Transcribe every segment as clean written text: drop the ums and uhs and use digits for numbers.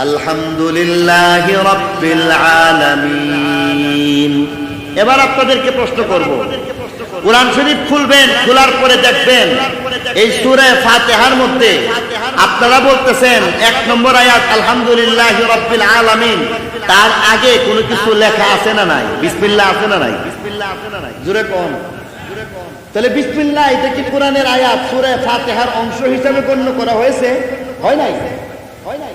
আলহামদুলিল্লাহি রাব্বিল আলামিন। এবার আপনাদেরকে প্রশ্ন করব, কোরআন শরীফ খুলবেন, খোলার পরে দেখবেন এই সূরা ফাতিহার মধ্যে আপনারা বলতেছেন 1 নম্বর আয়াত আলহামদুলিল্লাহি রাব্বিল আলামিন, তার আগে কোনো কিছু লেখা আছে না নাই? বিসমিল্লাহ আছে না নাই? জোরে কোন? তাহলে বিসমিল্লাহ এটা কি কোরআনের আয়াত, সূরা ফাতিহার অংশ হিসেবে গণ্য করা হয়েছে? হয় নাই? হয় নাই?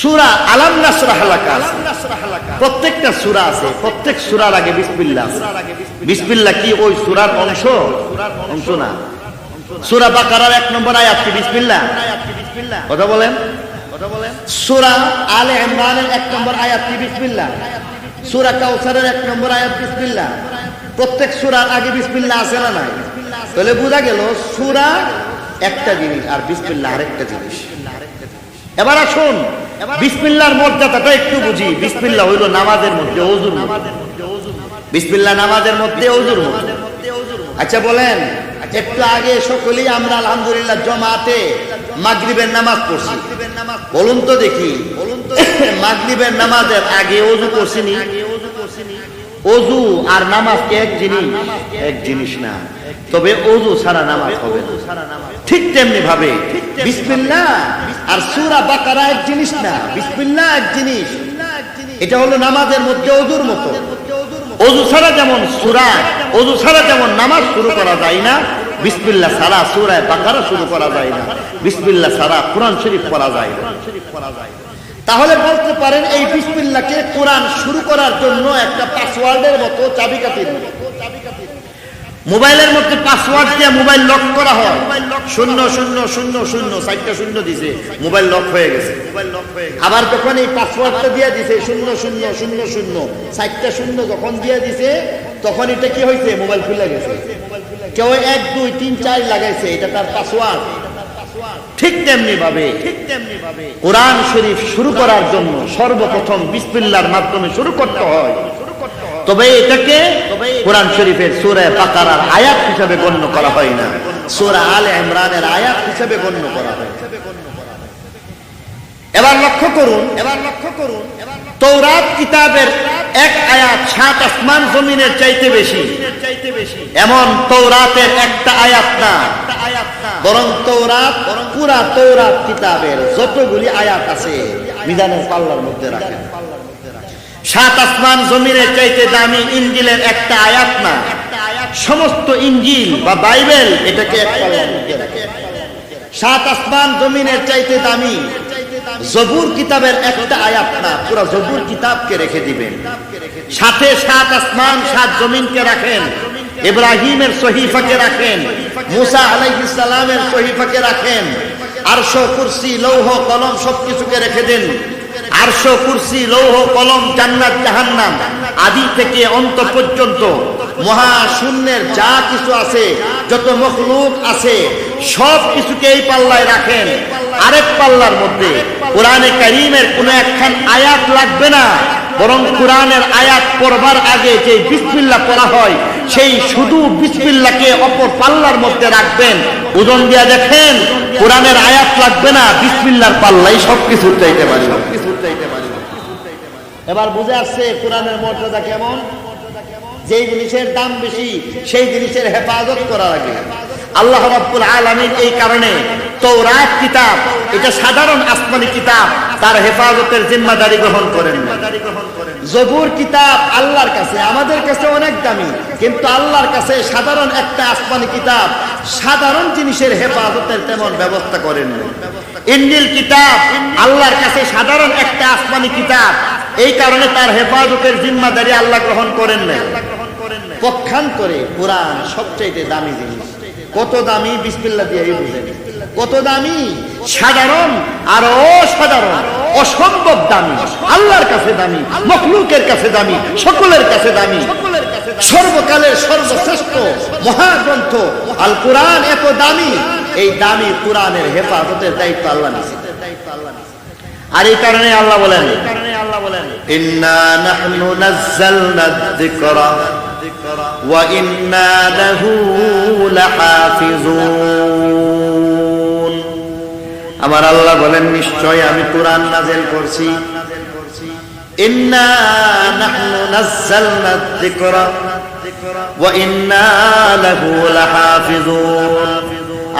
সূরা আলাম নাশরাহ লাকা, প্রত্যেকটা সূরা আছে, প্রত্যেক সূরার আগে বিসমিল্লাহ আছে। বিসমিল্লাহ কি ওই সূরার অংশ? অংশ না। সূরা বাকারার 1 নম্বর আয়াত কি বিসমিল্লাহ? কথা বলেন। সূরা আলে ইমরানের 1 নম্বর আয়াত কি বিসমিল্লাহ? সূরা কাউসারের 1 নম্বর আয়াত বিসমিল্লাহ। প্রত্যেক সূরার আগে বিসমিল্লাহ আছে না নাই? তাহলে বোঝা গেল সূরা একটা জিনিস আর বিসমিল্লাহ আরেকটা জিনিস। এবার আসুন বিসমিল্লাহর মর্যাদাটা একটু বুঝি। বিসমিল্লাহ হইল নামাজের মধ্যে, ওযুর মধ্যে। বিসমিল্লাহ নামাজের মধ্যে, ওযুর মধ্যে। আচ্ছা বলেন, একটু আগে সকলেই আমরা আলহামদুলিল্লাহ জামাতে মাগরিবের নামাজ পড়ছি, বলুন তো দেখি মাগরিবের নামাজের আগে ওযু করছিনি? ওযু আর নামাজ এক জিনিস? এক জিনিস না। তবে ওযু ছাড়া নামাজ হবে না। ঠিক তেমনি ভাবে বিসমিল্লাহ আর সূরা বাকারা এক জিনিস না, বিসমিল্লাহ এক জিনিস। এটা হলো নামাজের মধ্যে ওযুর মতো। ওযু ছাড়া যেমন সূরা, ওযু ছাড়া যেমন নামাজ শুরু করা যায় না, বিসমিল্লাহ ছাড়া সূরা বাকারা শুরু করা যায় না, বিসমিল্লাহ ছাড়া কোরআন শরীফ পড়া যায় না। তাহলে বলতে পারেন এই বিসমিল্লাহকে কোরআন শুরু করার জন্য একটা পাসওয়ার্ডের মতো, চাবিকাঠির মতো। মোবাইলের মধ্যে পাসওয়ার্ড দিয়ে মোবাইল লক করা হয়, 0000 চারটা শূন্য দিছে, মোবাইল লক হয়ে গেছে। আবার যখন এই পাসওয়ার্ডটা দিয়ে দিছে 0000 চারটা শূন্য যখন দিয়ে দিছে, তখন এটা কি হয়েছে? মোবাইল খুলে গেছে। কেউ 1 2 3 4 লাগাইছে, এটা তার পাসওয়ার্ড। ঠিক তেমনি ভাবে কোরআন শরীফ শুরু করার জন্য সর্বপ্রথম বিসমিল্লাহর মাধ্যমে শুরু করতে হয়। তবে এটাকে কোরআন শরীফের সূরা বাকারার আয়াত হিসেবে গণ্য করা হয় না, সূরা আলে ইমরানের আয়াত হিসেবে গণ্য করা হয়। এবার লক্ষ্য করুন, তৌরাত কিতাবের এক আয়াত 7 আসমান জমিনের চাইতে বেশি। এমন তৌরাতের একটা আয়াত না, বরং তৌরাত, পুরা তৌরাত কিতাবের যতগুলি আয়াত আছে মিজানের পাল্লার মধ্যে রাখেন। 7 আসমান জমিনের চাইতে দামি ইনজিলের একটা আয়াত না, সমস্ত ইনজিল বা বাইবেল এটাকে এক পাল্লার মধ্যে রাখেন। 7 আসমান জমিনের চাইতে দামি জবুর কিতাবের একটা আয়াত না, পুরা জবুর কিতাবকে রেখে দিবেন। সাথে 7 আসমান 7 জমিনকে রাখেন, ইব্রাহিমের সহিফাকে রাখেন, মুসা আলাইহিস সালামের সহিফাকে রাখেন, আরশ, কুরসি, লৌহ, কলম সবকিছুকে রেখে দেন। আরশ, কুরসি, লৌহ, কলম, জান্নাত, জাহান্নাম আদি থেকে অন্ত পর্যন্ত মহাশূন্যের যা কিছু আছে, যত মখলুক আছে, সব কিছুকে এই পাল্লায় রাখেন। আরেক পাল্লার মধ্যে কোরআনে কারীমের কোন একখান আয়াত লাগবে না, বরং কোরআনের আয়াত পড়বার আগে যে বিসমিল্লাহ পড়া হয়, সেই শুধু বিসমিল্লাহকে অপর পাল্লার মধ্যে রাখবেন। ওজন দিয়া দেখেন, কোরআনের আয়াত লাগবে না, বিসমিল্লাহর পাল্লাই সবকিছু চাইতে পারে। এবার বুঝে আসছে কোরআনের মর্যাদা কেমন। যেই জিনিসের দাম বেশি সেই জিনিসের হেফাজত করা লাগে। আল্লাহ রাব্বুল আলামিন এই কারণে তৌরাত কিতাব, এটা সাধারণ আসমানি কিতাব, তার হেফাজতের জিম্মাদারি গ্রহণ করেন। জবুর কিতাব আল্লাহর কাছে, আমাদের কাছে অনেক দামি, কিন্তু আল্লাহর কাছে সাধারণ একটা আসমানি কিতাব, সাধারণ জিনিসের হেফাজতের তেমন ব্যবস্থা করেন। ইনজিল কিতাব আল্লাহর কাছে সাধারণ একটা আসমানি কিতাব, এই কারণে তার হেফাজতের জিম্মাদারি আল্লাহ গ্রহণ করেন না। পক্ষান্তরে কোরআন সবচেয়ে দামি জিনিস। কত দামি? বিসমিল্লাহ দিয়ে বুঝেন কত দামি। সাধারণ আর অসাধারণ, অসম্ভব দামি, আল্লাহর কাছে দামি, মখলুকের কাছে দামি, সকলের কাছে দামি। সর্বকালের সর্বশ্রেষ্ঠ মহাগ্রন্থ আল কোরআন এত দামি, এই দামি কোরআনের হেফাজতের দায়িত্ব আল্লাহ নিয়েছেন। আর এই কারণে আল্লাহ বলেন, ইন্না নাহনু নাযালনা যিকরা ওয়া ইন্না লাহু লাহাফিজুন। আমার আল্লাহ বলেন নিশ্চয় আমি কোরআন নাযিল করছি ইন্না নাহনু নাযালনা যিকরা ওয়া ইন্না লাহু লাহাফিজুন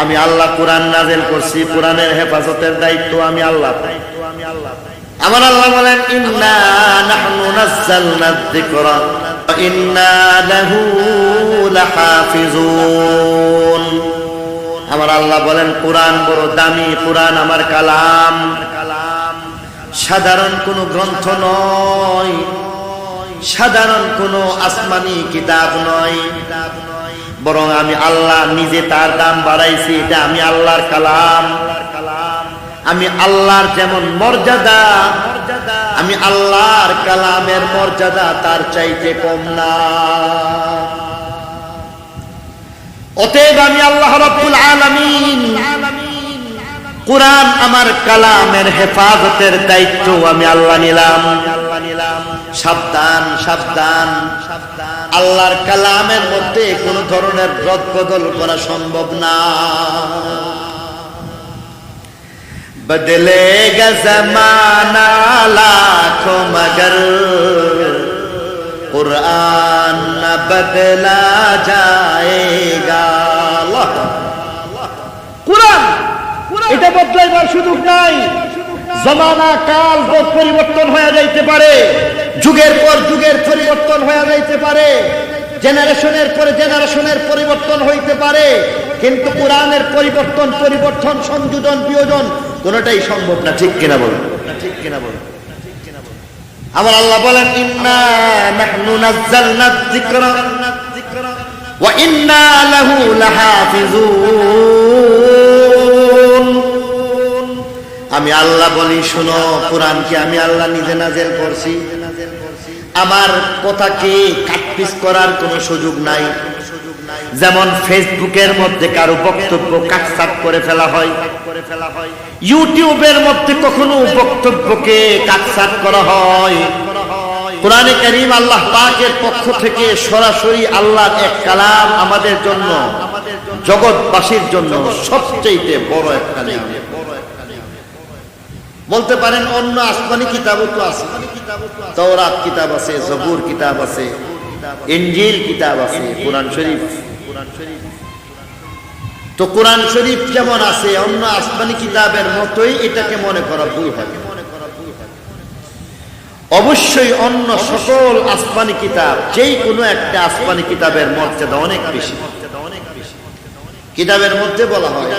আমি আল্লাহ কোরআন নাযিল করছি কোরআনের হেফাজতের দায়িত্ব আমি আল্লাহ আমার আল্লাহ বলেন ইন্না নাহনু নাযালনা যিকরা ওয়া ইন্না লাহু লাহাফিজুন আমার আল্লাহ বলেন কোরআন বড় দামি কোরআন আমার কালাম সাধারণ কোনো গ্রন্থ নয় সাধারণ কোনো আসমানি কিতাব নয় বরং আমি আল্লাহ নিজে তার দাম বাড়াইছি এটা আমি আল্লাহর কালাম আমি আল্লাহর যেমন মর্যাদা আমি আল্লাহর কালামের মর্যাদা তার চাইতে কম না অতএব আমি আল্লাহ রাব্বুল আলামিন কোরআন আমার কালামের হেফাজতের দায়িত্ব আমি আল্লাহ নিলাম সাবধান সাবধান আল্লাহর কালামের মধ্যে কোন ধরনের রদবদল করা সম্ভব না বদলেগা জমানা লাখো মগর कुरान न बदला जाएगा कुरान এটা বদলাইবার সুযোগ নাই জমানা কাল পরিবর্তন হয়ে যাইতে পারে যুগের পর যুগের পরিবর্তন হয়ে যাইতে পারে জেনারেশনের পরে জেনারেশনের পরিবর্তন হইতে পারে কিন্তু কোরআনের পরিবর্তন সংযোজন বিয়োজন কোনটাই সম্ভব না ঠিক কিনা বলুন ঠিক কিনা বলুন আমার আল্লাহ বলেন ইন্না নাহনু নাযালনা যিকরা ওয়া ইন্না লাহু লাহাফিজুন আমি আল্লাহ বলি শুনো কোরআনকে আমি আল্লাহ নিজে নাযিল করছি আমার কথাকে কাটপিস করার কোনো সুযোগ নাই যেমন ফেসবুকের মধ্যে কারো বক্তব্য কাটছাট করে ফেলা হয় ইউটিউবের মধ্যে কখনো বক্তব্যকে কাটছাট করা হয় কোরআনে কারীম আল্লাহ পাকের পক্ষ থেকে সরাসরি আল্লাহর এক কালাম আমাদের জন্য জগৎবাসীর জন্য সবচেয়ে বড় একটা নিয়ামত বলতে পারেন অন্য আসমানি কিতাবও তো আছে তাওরাত কিতাব আছে জবুর কিতাব আছে ইনজিল কিতাব আছে কোরআন শরীফ তো কোরআন শরীফ যেমন আছে অন্য আসমানি কিতাবের মতোই এটাকে মনে করা ভুল হবে অবশ্যই অন্য সকল আসমানি কিতাব যেই কোনো একটা আসমানি কিতাবের মর্যাদা অনেক বেশি কিতাবের মধ্যে বলা হয়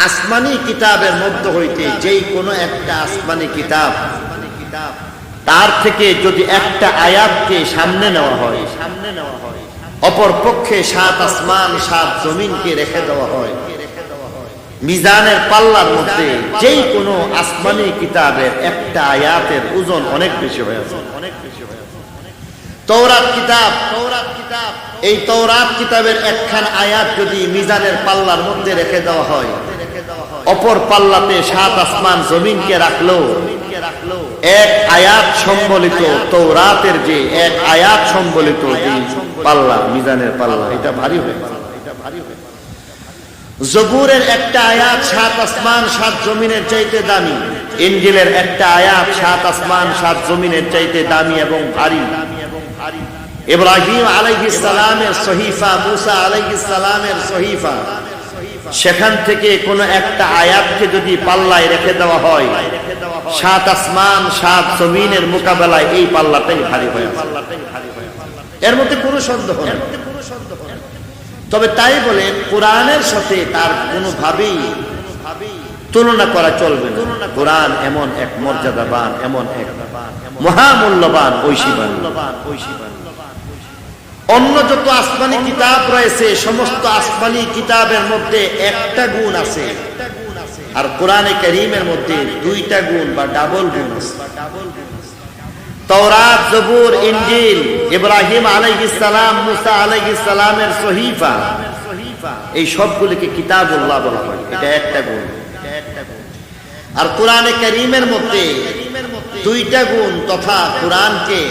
আসমানি কিতাবের মধ্য হইতে যেই কোনো একটা আসমানি কিতাব তার থেকে যদি একটা আয়াতকে সামনে নেওয়া হয় অপর পক্ষে 7 আসমান 7 জমিনকে রেখে দেওয়া হয় মিজানের পাল্লার মধ্যে যেই কোনো আসমানি কিতাবের একটা আয়াতের ওজন অনেক বেশি হয়ে আছে তাওরাত কিতাব এই তাওরাত কিতাবের একখান আয়াত যদি মিজানের পাল্লার মধ্যে রেখে দেওয়া হয় অপর পাল্লাতে 7 আসমান জমিনকে রাখলো এক আয়াত সম্বলিত তাওরাতের যে এক আয়াত সম্বলিত যে পাল্লা মিজানের পাল্লা এটা ভারী হয়ে জবুরের একটা আয়াত 7 আসমান 7 জমিনের চাইতে দামি ইনজিলের একটা আয়াত 7 আসমান 7 জমিনের চাইতে দামি এবং ভারী ইব্রাহিম আলাইহিস সালামের সহিফা মুসা আলাইহিস সালামের সহিফা সেখান থেকে কোন একটা আয়াতকে যদি পাল্লায় রেখে দেওয়া হয় 7 আসমান 7 জমিনের মোকাবেলায় এই পাল্লাটাই ভারী হয়ে এর মধ্যে কোনো সন্দেহ নেই তবে তাই বলে কোরআনের সাথে তার কোনোভাবেই তুলনা করা চলবে না কোরআন এমন এক মর্যাদাবান এমন এক মহামূল্যবান ঐশীবান অন্য যত আসমানি কিতাব রয়েছে সমস্ত আসমানি কিতাবের মধ্যে একটা গুণ আছে আর কোরআনে কারীমের মধ্যে 2টা গুণ বা ডাবল গুণ আছে তাওরাত জবুর ইনজিল ইব্রাহিম আলাইহিস সালাম মুসা আলাইহিস সালামের সহিফা এই সবগুলোকে কিতাবুল্লাহ বলা হয় এটা একটা গুণ আর কোরআনে কারীমের মধ্যে 2টা গুণ তথা কোরআনকে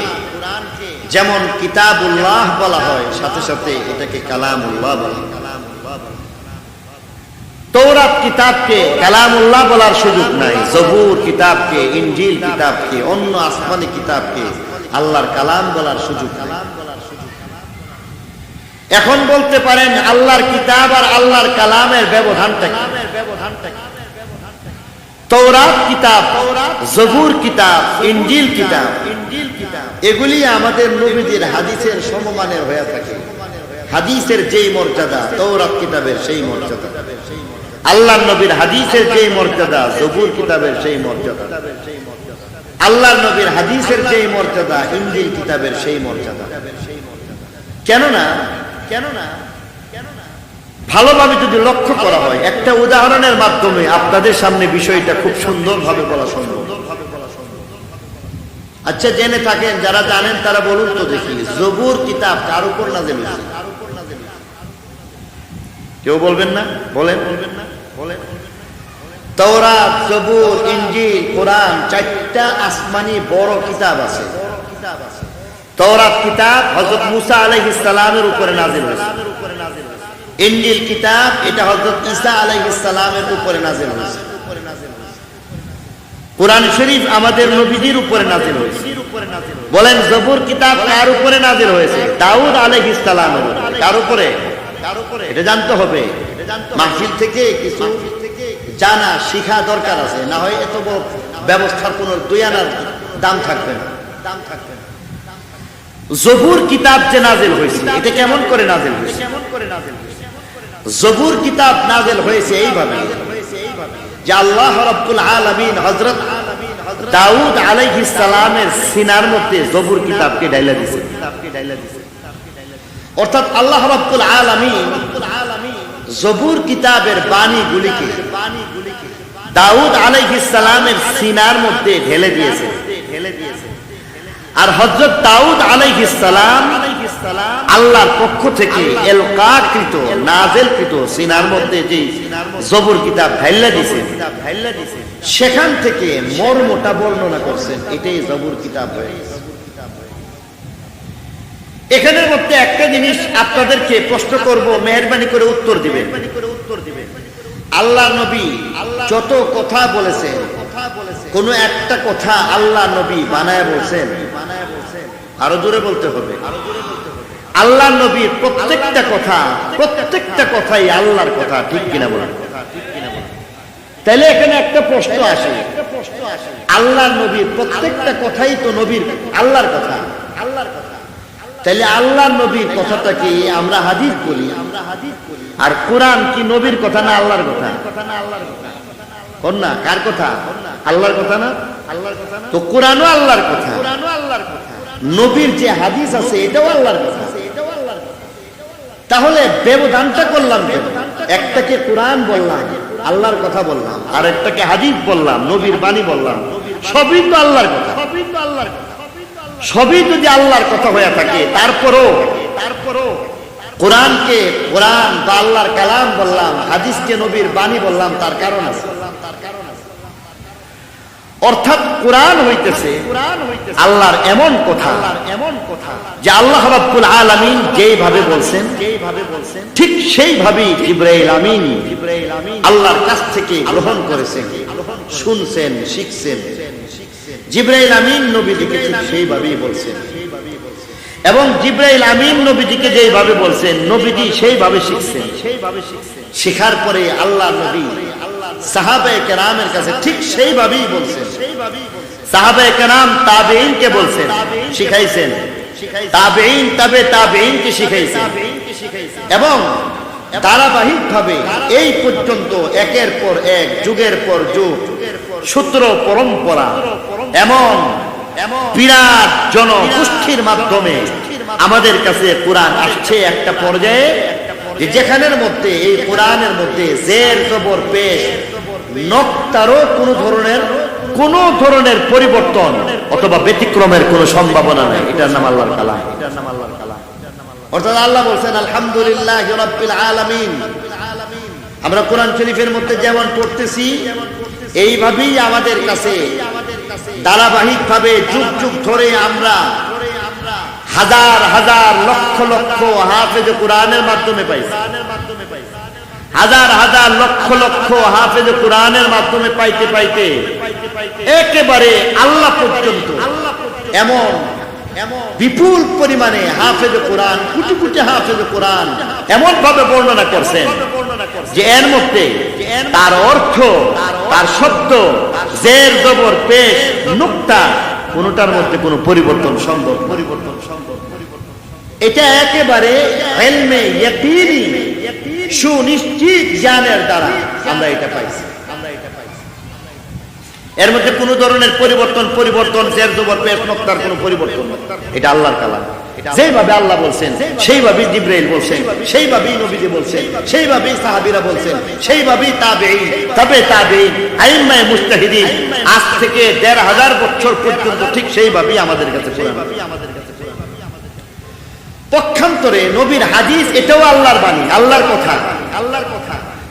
যেমন কিতাবুল্লাহ বলা হয় সাথে সাথে এটাকে কালামুল্লাহ বলা হয় তৌরাত কিতাবকে কালামুল্লাহ বলার সুযোগ নাই, জবুর কিতাবকে, ইনজিল কিতাবকে, অন্য আসমানি কিতাবকে আল্লাহর কালাম বলার সুযোগ নাই। এখন বলতে পারেন আল্লাহর কিতাব আর আল্লাহর কালামের ব্যবধানটা কি? তৌরাত কিতাব, জবুর কিতাব, ইনজিল কিতাব, এগুলি আমাদের নবীদের হাদিসের সমমানের হয়ে থাকে। হাদিসের যেই মর্যাদা তৌরাত কিতাবের সেই মর্যাদা, আল্লাহর নবীর হাদিসের যেই মর্যাদা জবুর কিতাবের সেই মর্যাদা, আল্লাহর নবীর হাদিসের যেই মর্যাদা ইনজিল কিতাবের সেই মর্যাদা। কেননা ভালোভাবে যদি লক্ষ্য করা হয়, একটা উদাহরণের মাধ্যমে আপনাদের সামনে বিষয়টা খুব সুন্দরভাবে বলা সম্ভব। আচ্ছা, জেনে থাকেন, যারা জানেন তারা বলুন তো দেখি, জবুর কিতাব কার উপর নাযিল হয়েছে? কেউ বলবেন না? বলেন। তাওরাত, জবুর, ইনজিল, কোরআন, চারটা আসমানি বড় কিতাব আছে। তাওরাত কিতাব হযরত মুসা আলাইহিস সালামের উপরে নাযিল হয়েছে। ইনজিল কিতাব এটা হযরত ঈসা আলাইহিস সালামের উপরে নাযিল হয়েছে। কোরআন শরীফ আমাদের নবীদের উপরে নাযিল হয়েছে। বলেন জবুর কিতাব কার উপরে নাযিল হয়েছে? দাউদ আলাইহিস সালামের উপরে। কার উপরে? এটা জানতে হবে। মাহফিল থেকে কিছু জানা শিখা দরকার আছে, না হয় এত বড় ব্যবস্থার কোনো দুই আনার দাম থাকবে না। জবুর কিতাব যে নাযিল হয়েছে, এটা কেমন করে নাযিল হয়েছে? জবুর কিতাব নাযিল হয়েছে এইভাবে যে আল্লাহ রাব্বুল আলামিন হযরত দাউদ আলাইহিস সালামের সিনার মধ্যে জবুর কিতাবকে ঢাইলা দিয়েছেন। অর্থাৎ আল্লাহ রাব্বুল আলামিন জবুর কিতাবের বাণীগুলিকে দাউদ আলাইহিস সালামের সিনার মধ্যে ঢেলে দিয়েছেন। আর হযরত দাউদ আলাইহিস সালাম আল্লাহর পক্ষ থেকে এলকাকৃত নাযিলকৃত সিনার মধ্যে যে জবুর কিতাব ঢাইলা দিয়েছেন, সেখান থেকে মর্মটা বর্ণনা করছেন, এটাই জবুর কিতাব হয়েছে। এখানের মধ্যে একটা জিনিস আপনাদেরকে প্রশ্ন করব, মেহেরবানি করে উত্তর দিবেন। আল্লাহ নবী যত কথা বলেছেন, কোন একটা কথা আল্লাহ নবী বানায় বলছেন? আরো জোরে বলতে হবে। আল্লাহ নবীর প্রত্যেকটা কথাই আল্লাহর কথা, ঠিক কিনা বলেন? তাহলে এখানে একটা প্রশ্ন আসে, আল্লাহ নবীর প্রত্যেকটা কথাই তো নবীর আল্লাহর কথা। তাহলে আল্লাহ নবীর কথাটা কি আমরা হাদিস বলি, আর কোরআন কি নবীর কথা না আল্লাহর কথা? কোন না? কার কথা? আল্লাহর কথা না? তো কোরআনও আল্লাহর কথা, নবীর যে হাদিস আছে এটাও আল্লাহর কথা। তাহলে ব্যবধানটা করলাম কেন? একটাকে কোরআন বললাম, আল্লাহর কথা বললাম, আর একটাকে হাদিস বললাম, নবীর বাণী বললাম। সবই তো আল্লাহর কথা। সবই যদি আল্লাহর কথা হয়ে থাকে, তারপরও কোরআনকে কোরআন বা আল্লাহর কালাম বললাম, হাদিসকে নবীর বাণী বললাম, তার কারণ আছে। অর্থাৎ কোরআন হইতেছে আল্লাহর এমন কথা যে আল্লাহ রাব্বুল আলামিন যেইভাবে বলছেন ঠিক সেইভাবেই জিবরাইল আমিন আল্লাহর কাছ থেকে গ্রহণ করেছেন, শুনছেন, শিখছেন। জিবরাইল আমিন নবীজিকে ঠিক সেইভাবেই বলছেন, এবং জিবরাইল আমিন নবীজিকে যেইভাবে বলছেন নবীজি সেইভাবে শিখছেন। শেখার পরে আল্লাহ নবী সাহাবায়ে কেরামের কাছে ঠিক সেইভাবেই বলছেন। সাহাবায়ে কেরাম তাবেঈনকে বলছেন, শিখাইছেন। তাবেঈন তাবেঈনকে শিখাইছেন, এবং ধারাবাহিকভাবে এই পর্যন্ত একের পর এক, যুগের পর যুগ, সূত্র পরম্পরা এমন বিরাট জনগোষ্ঠীর মাধ্যমে আমাদের কাছে কোরআন আসছে একটা পর্যায়ে যেখানের মধ্যে এই কোরআনের মধ্যে জের জবর পেশ নক্তারও কোন ধরনের পরিবর্তন অথবা ব্যতিক্রমের কোন সম্ভাবনা নাই। এটার নাম আল্লাহর কালাম। অর্থাৎ আল্লাহ বলছেন আলহামদুলিল্লাহি রাব্বিল আলামিন। আমরা কোরআন শরীফের মধ্যে যেমন পড়তেছি এইভাবেই আমাদের কাছে ধারাবাহিকভাবে যুগ যুগ ধরে আমরা হাজার হাজার লক্ষ লক্ষ হাফেজ কোরআনের মাধ্যমে পাইছি। হাজার হাজার লক্ষ লক্ষ হাফেজ কোরআনের মাধ্যমে পাইতে পাইতে একেবারে আল্লাহ পর্যন্ত এমন বিপুল পরিমাণে হাফেজ কোরআন, কোটি কোটি হাফেজ কোরআন এমন ভাবে বর্ণনা করছেন যে এর মধ্যে তার অর্থ, তার শব্দ, জের জবর পেশ নুক্তা কোনটার মধ্যে কোনো পরিবর্তন সম্ভব। এটা একেবারে ইলমে ইয়াকিনী, সুনিশ্চিত জ্ঞানের দ্বারা আমরা এটা পাইছি। এর মধ্যে কোন ধরনের পরিবর্তন জের জবর পেশ নুক্তার কোনো পরিবর্তন নেই। এটা আল্লাহর কালাম। যেইভাবে আল্লাহ বলছেন সেইভাবেই জিবরাইল বলছেন, সেইভাবেই নবীজি বলছেন, সেইভাবেই সাহাবীরা বলছেন, সেইভাবেই তাবেঈন, তাবেঈন, আইম্মায়ে মুজতাহিদিন আজ থেকে ১৫০০ বছর পর্যন্ত ঠিক সেইভাবেই আমাদের কাছে কোরআন। পক্ষান্তরে নবীর হাদিস এটাও আল্লাহর বাণী, আল্লাহর কথা।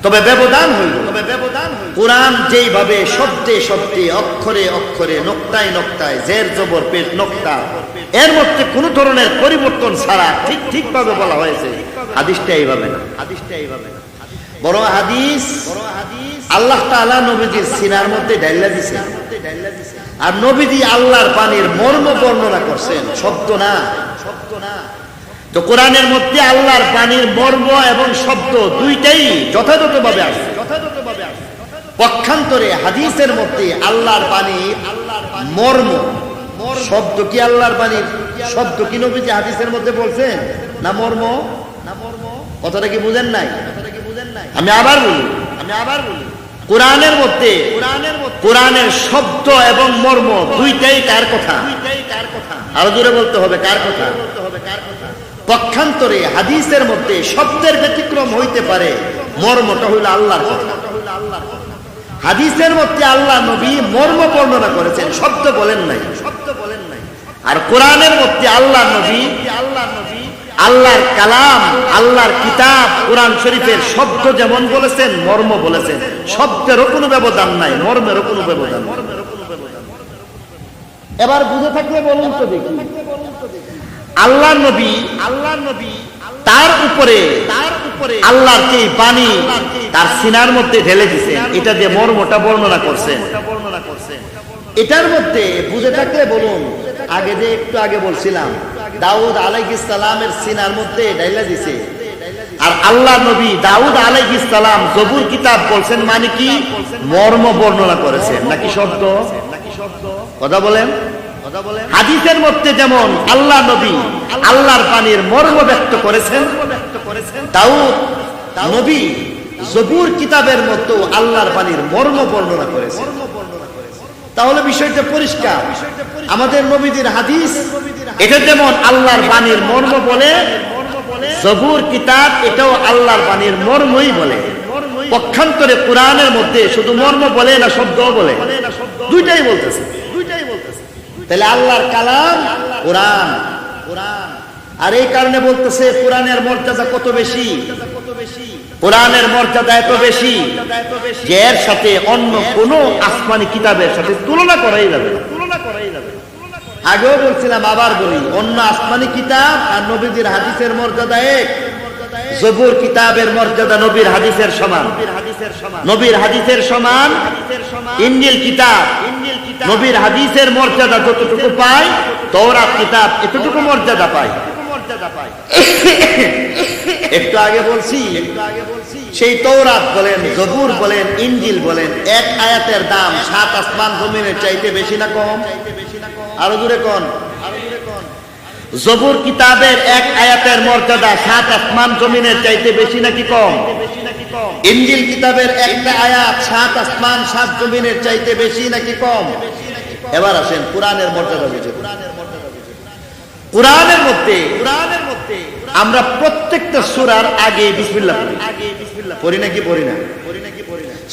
তবে ব্যবধান হইল কোরআন যেইভাবে শব্দে শব্দে, অক্ষরে অক্ষরে, নোক্তায় নোক্তায়, জের জবর পেশ নোক্তা এর মধ্যে কোন ধরনের পরিবর্তন ছাড়া ঠিক ভাবে বলা হয়েছে, হাদিসটা এইভাবে না। বড় হাদিস আল্লাহ তাআলা নবীজির সিনার মধ্যে ডাইলা দিছে, আর নবীজি আল্লাহর বাণীর মর্ম বর্ণনা করছেন, শব্দ না। তো কোরআনের মধ্যে আল্লাহর বাণীর মর্ম এবং শব্দ দুইটাই যথাযথভাবে আসে। পক্ষান্তরে হাদিসের মধ্যে আল্লাহর বাণীর মর্ম শব্দ কি, আল্লাহর বাণীর শব্দ কি নবীজি হাদিসের মধ্যে বলছেন না মর্ম? কথাটা কি বুঝেন নাই? আমি আবার বলি, কোরআনের মধ্যে কোরআনের শব্দ এবং মর্ম দুইটাই কার কথা? আরো জোরে বলতে হবে, কার কথা? পক্ষান্তরে হাদিসের মধ্যে শব্দের ব্যতিক্রম হইতে পারে, মর্মটা হইল আল্লাহর কথা। হাদিসের মধ্যে আল্লাহ নবী মর্ম বর্ণনা করেছেন, শব্দ বলেন নাই। আর কোরআনের মধ্যে আল্লাহ নবী আল্লাহর কালাম, আল্লাহর কিতাব কোরআন শরীফের শব্দ যেমন বলেছেন, মর্ম বলেছেন। শব্দেরও কোনো ব্যবধান নাই, মর্মেরও কোনো ব্যবধান নাই। এবার বুঝে থাকলে বলুন তো দেখি, আল্লাহ নবী তার উপরে আল্লাহর যে বাণী তার সিনার মধ্যে ঢেলে দিয়েছেন, এটা দিয়ে মর্মটা বর্ণনা করছেন। এটার মধ্যে বুঝে থাকলে বলুন, আগে যে একটু আগে বলছিলাম দাউদ আলাইহিস সালামের সিনার মধ্যে ঢেলে দিয়েছে, আর আল্লাহ নবী দাউদ আলাইহিস সালাম জবুর কিতাব বলছেন, মানে কি মর্ম বর্ণনা করেছেন নাকি শব্দ? কথা বলেন। হাদিসের মধ্যে যেমন আল্লাহ নবী আল্লাহর বাণীর মর্ম ব্যক্ত করেছেন, দাউদ নবী জবুর কিতাবের মতো আল্লাহর বাণীর মর্ম বর্ণনা করেছেন। তাহলে বিষয়টা পরিষ্কার, আমাদের নবীজির হাদিস এটা যেমন আল্লাহর বাণীর মর্ম বলে, জবুর কিতাব এটাও আল্লাহর বাণীর মর্মই বলে। পক্ষান্তরে কোরআনের মধ্যে শুধু মর্ম বলে না শব্দও বলে, দুইটাই বলতেছে। তাহলে আল্লাহর কালাম কোরআন, আর এই কারণে বলতেছে কোরআনের মর্যাদা কত বেশি। কোরআনের মর্যাদা এত বেশি যে এর সাথে অন্য কোন আসমানি কিতাবের সাথে তুলনা করাই যাবে না। আগেও বলছিলাম, আবার বলি, অন্য আসমানি কিতাব আর নবীজির হাদিসের মর্যাদা এক। জবুর কিতাবের মর্যাদা নবীর হাদিসের সমান, নবীর হাদিসের সমান। ইনজিল কিতাব নবীর হাদিসের মর্যাদা যতটুকু পায়, তওরাত কিতাব এতটুকু মর্যাদা পায়। একটু আগে বলছি, সেই তওরাত বলেন, জবুর বলেন, ইনজিল বলেন, এক আয়াতের দাম ৭ আসমান জমিনের চাইতে বেশি না কম? আরো জোরে কোন? জবুর কিতাবের এক আয়াতের মর্যাদা ৭ আসমান জমিনের চাইতে বেশি নাকি কম? ইনজিল কিতাবের একটা আয়াত ৭ আসমান ৭ জমিনের চাইতে বেশি নাকি কম? এবার আসেন কোরআনের মর্যাদা বুঝে। কোরআনের মধ্যে আমরা প্রত্যেকটা সূরার আগে বিসমিল্লাহ পড়ি নাকি পড়ি না?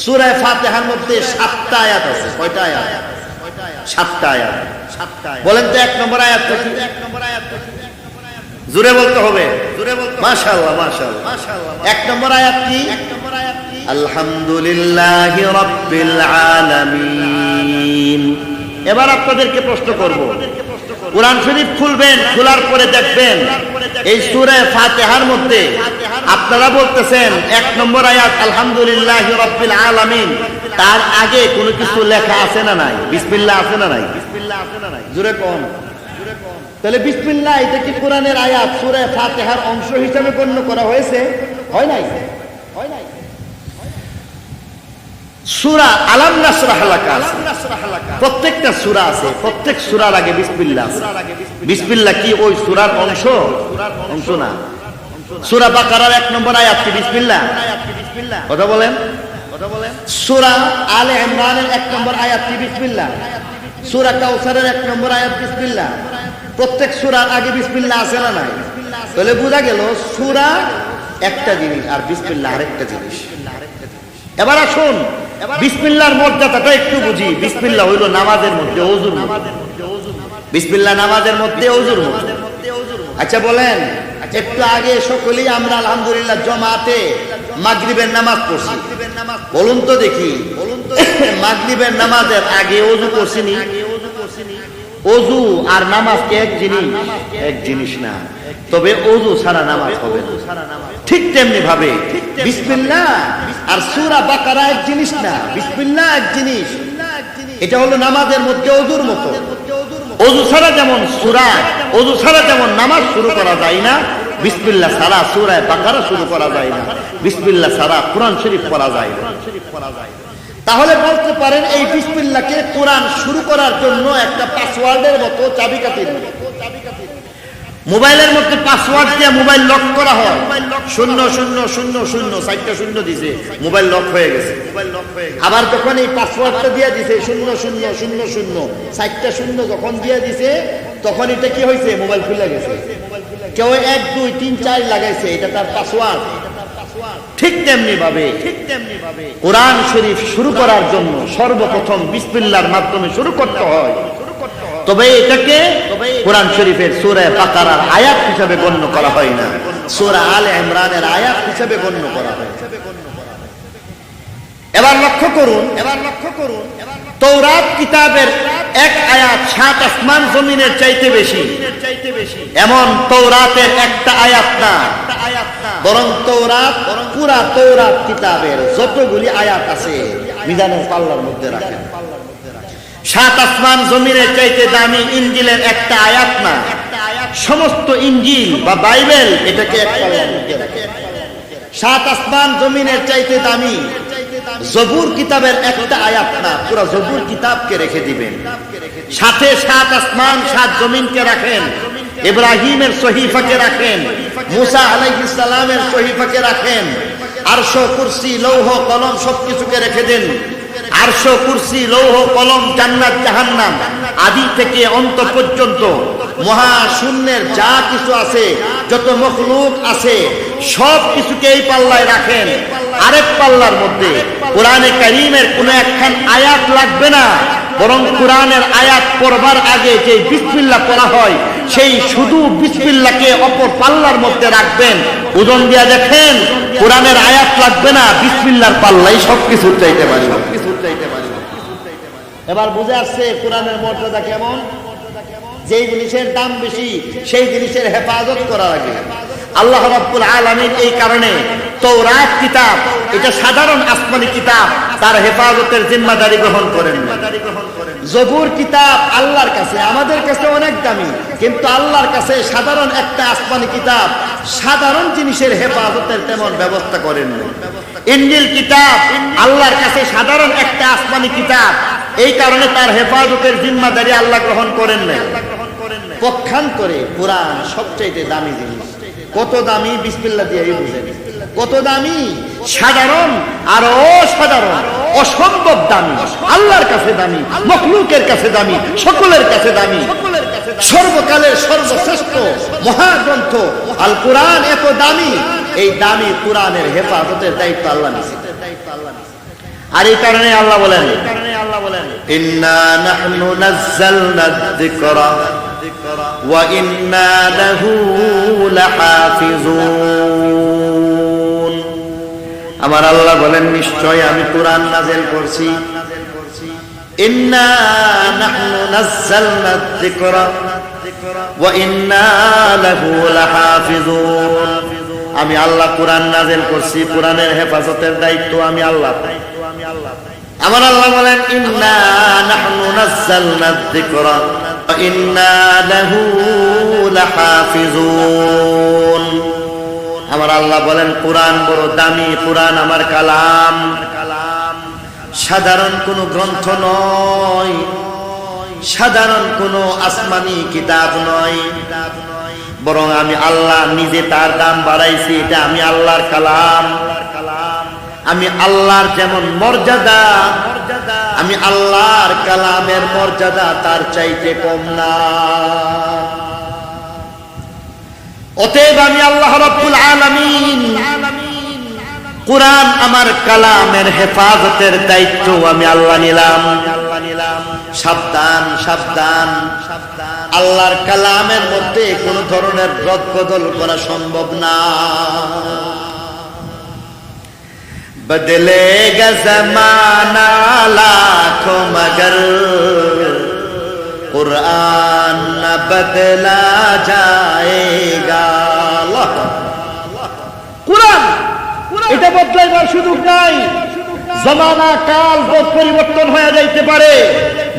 সূরা ফাতিহার মধ্যে ৭টা আয়াত আছে। কয়টা আয়াত? ৭টা আয়াত। বলেন তো ১ নম্বর আয়াত কি? জোরে বলতে হবে, মাশাআল্লাহ মাশাআল্লাহ। ১ নম্বর আয়াত কি? আলহামদুলিল্লাহি রাব্বিল আলামিন। এবার আপনাদেরকে প্রশ্ন করব, কোরআন শরীফ খুলবেন, খোলার পরে দেখবেন এই সূরা ফাতিহার মধ্যে আপনারা বলতেছেন 1 নম্বর আয়াত আলহামদুলিল্লাহি রাব্বিল আলামিন, তার আগে কোনো কিছু লেখা আছে না নাই? বিসমিল্লাহ আছে না নাই? জোরে কোন? তাহলে বিসমিল্লাহ এটা কি কোরআনের আয়াত, সূরা ফাতিহার অংশ হিসেবে গণ্য করা হয়েছে? হয় নাই? সূরা আলাম নাশরাহ লাকা, প্রত্যেকটা সূরা আছে, প্রত্যেক সূরার আগে বিসমিল্লাহ আছে। বিসমিল্লাহ কি ওই সূরার অংশ? অংশ না। সূরা বাকারার 1 নম্বর আয়াত কি বিসমিল্লাহ? কথা বলেন। সূরা আলে ইমরানের 1 নম্বর আয়াত কি বিসমিল্লাহ? সূরা কাউসারের 1 নম্বর আয়াত বিসমিল্লাহ। প্রত্যেক সূরার আগে বিসমিল্লাহ আছে না নাই? তাহলে বোঝা গেল সূরা একটা জিনিস আর বিসমিল্লাহ আরেকটা জিনিস। এবার আসুন বিসমিল্লাহর মর্যাদাটা একটু বুঝি। বিসমিল্লাহ হইল নামাজের মধ্যে ওযুর মধ্যে, বিসমিল্লাহ নামাজের মধ্যে ওযুর মধ্যে। আচ্ছা বলেন, একটু আগে সকলেই আমরা আলহামদুলিল্লাহ জামাতে মাগরিবের নামাজ পড়ছি, বলুন তো দেখি মাগরিবের নামাজের আগে ওযু করছিনি? ওযু আর নামাজ কি এক জিনিস? এক জিনিস না। তবে ওযু ছাড়া নামাজ হবে না। ঠিক তেমনি ভাবে বিসমিল্লাহ আর সূরা বাকারা এক জিনিস না, বিসমিল্লাহ এক জিনিস। এটা হলো নামাজের মধ্যে ওযুর মতো। ওযু ছাড়া যেমন সূরা, ওযু ছাড়া যেমন নামাজ শুরু করা যায় না, বিসমিল্লাহ ছাড়া সূরা বাকারা শুরু করা যায় না, বিসমিল্লাহ ছাড়া কোরআন শরীফ পড়া যায় না। তাহলে বলতে পারেন এই বিসমিল্লাহকে কোরআন শুরু করার জন্য একটা পাসওয়ার্ডের মতো, চাবিকাঠির মতো। মোবাইলের মধ্যে পাসওয়ার্ড দিয়ে মোবাইল লক করা হয়, 0000 চারটা শূন্য দিছে, মোবাইল লক হয়ে গেছে। আবার যখন এই পাসওয়ার্ডটা দিয়ে দিছে 0000 চারটা শূন্য যখন দিয়ে দিছে, তখন এটা কি হয়েছে? মোবাইল খুলে গেছে। কেউ 1 2 3 4 লাগাইছে, এটা তার পাসওয়ার্ড। ঠিক তেমনি ভাবে কোরআন শরীফ শুরু করার জন্য সর্বপ্রথম বিসমিল্লাহর মাধ্যমে শুরু করতে হয়। তবে এটাকে কোরআন শরীফের সূরা বাকারার আয়াত হিসেবে গণ্য করা হয় না, সূরা আলে ইমরানের আয়াত হিসেবে গণ্য করা হয়। এবার লক্ষ্য করুন, তৌরাত কিতাবের এক আয়াত 7 আসমান জমিনের চাইতে বেশি। এমন তৌরাতের একটা আয়াত না, বরং তৌরাত পুরা তৌরাত কিতাবের যতগুলি আয়াত আছে মিজানের পাল্লার মধ্যে রাখেন। 7 আসমান জমিনের চাইতে দামি ইনজিলের একটা আয়াত না, সমস্ত ইনজিল বা বাইবেল এটাকে এক পাল্লার মধ্যে রাখে। 7 আসমান জমিনের চাইতে দামি জবুর কিতাবের একটা আয়াত না, পুরো জবুর কিতাবকে রেখে দিবেন। সাথে 7 আসমান 7 জমিনকে রাখেন, ইব্রাহিমের সহিফাকে রাখেন, মুসা আলাইহিস সালামের সহিফাকে রাখেন, আরশ কুরসি লৌহ কলম সবকিছুকে রেখে দেন। আরশ কুরসি লৌহ কলম জান্নাত জাহান্নাম আদি থেকে অন্ত পর্যন্ত মহাশূন্যের যা কিছু আছে, যত মখলুক আছে সব কিছুকে এই পাল্লায় রাখেন। আরেক পাল্লার মধ্যে কোরআনে কারীমের কোনো একখান আয়াত লাগবে না, বরং কোরআনের আয়াত পড়বার আগে যে বিসমিল্লাহ পড়া হয় সেই শুধু বিসমিল্লাহকে অপর পাল্লার মধ্যে রাখবেন। ওজন দিয়া দেখেন কোরআনের আয়াত লাগবে না, বিসমিল্লাহর পাল্লাই সবকিছু চাইতে পারি। এবার বুঝে আসছে কোরআনের মর্যাদা কেমন। যেই জিনিসের দাম বেশি সেই জিনিসের হেফাজত করা লাগে। আল্লাহ রাব্বুল আলামিন এই কারণে তৌরাত কিতাব, এটা সাধারণ আসমানি কিতাব, তার হেফাজতের জিম্মাদারি গ্রহণ করেন। জবুর কিতাব আল্লাহর কাছে, আমাদের কাছে অনেক দামি, কিন্তু আল্লাহর কাছে সাধারণ একটা আসমানি কিতাব, সাধারণ জিনিসের হেফাজতের তেমন ব্যবস্থা করেন। ইনজিল কিতাব আল্লাহর কাছে সাধারণ একটা আসমানি কিতাব, এই কারণে তার হেফাজতের জিম্মাদারি আল্লাহ গ্রহণ করেন না। পক্ষান্তরে কোরআন সবচেয়ে দামি জিনিস। কত দামি? বিসমিল্লাহ দিয়ে বুঝেন কত দামি। সাধারণ আর অসাধারণ, অসম্ভব দামি, আল্লাহর কাছে দামি, মখলুকের কাছে দামি, সকলের কাছে দামি। সর্বকালের সর্বশ্রেষ্ঠ মহাগ্রন্থ আল কোরআন এত দামি, এই দামি কোরআনের হেফাজতের দায়িত্ব আল্লাহ নিয়েছেন। আর এই কারণে আল্লাহ বলেন, ইন্না নাহনু নাযালনা যিকরা ওয়া ইন্না লাহু লাহাফিজুন। আমার আল্লাহ বলেন নিশ্চয় আমি কোরআন নাযিল করছি। ইন্না নাহনু নাযালনা যিকরা ওয়া ইন্না লাহু লাহাফিজুন। আমি আল্লাহ কোরআন নাযিল করছি, কোরআনের হেফাজতের দায়িত্ব আমি আল্লাহ। আমার আল্লাহ বলেন ইন্না নাহনু নাযালনা যিকরা ওয়া ইন্না লাহু লাহাফিজুন। আমার আল্লাহ বলেন কোরআন বড় দামি, কোরআন আমার কালাম, সাধারণ কোনো গ্রন্থ নয়, সাধারণ কোনো আসমানি কিতাব নয়, বরং আমি আল্লাহ নিজে তার দাম বাড়াইছি। এটা আমি আল্লাহর কালাম। আমি আল্লাহর যেমন মর্যাদা, আমি আল্লাহর কালামের মর্যাদা তার চাইতে কম না। অতএব আমি আল্লাহ রাব্বুল আলামিন কোরআন আমার কালামের হেফাজতের দায়িত্ব আমি আল্লাহ নিলাম। সাবধান সাবধান, আল্লাহর কালামের মধ্যে কোন ধরনের রদবদল করা সম্ভব না। बदलेगा ज़माना लाखों मगर कुरान न बदला जाएगा। कुरान এটা বদলাইবার সুযোগ নাই। জমানা কাল পরিবর্তন হয়ে যাইতে পারে,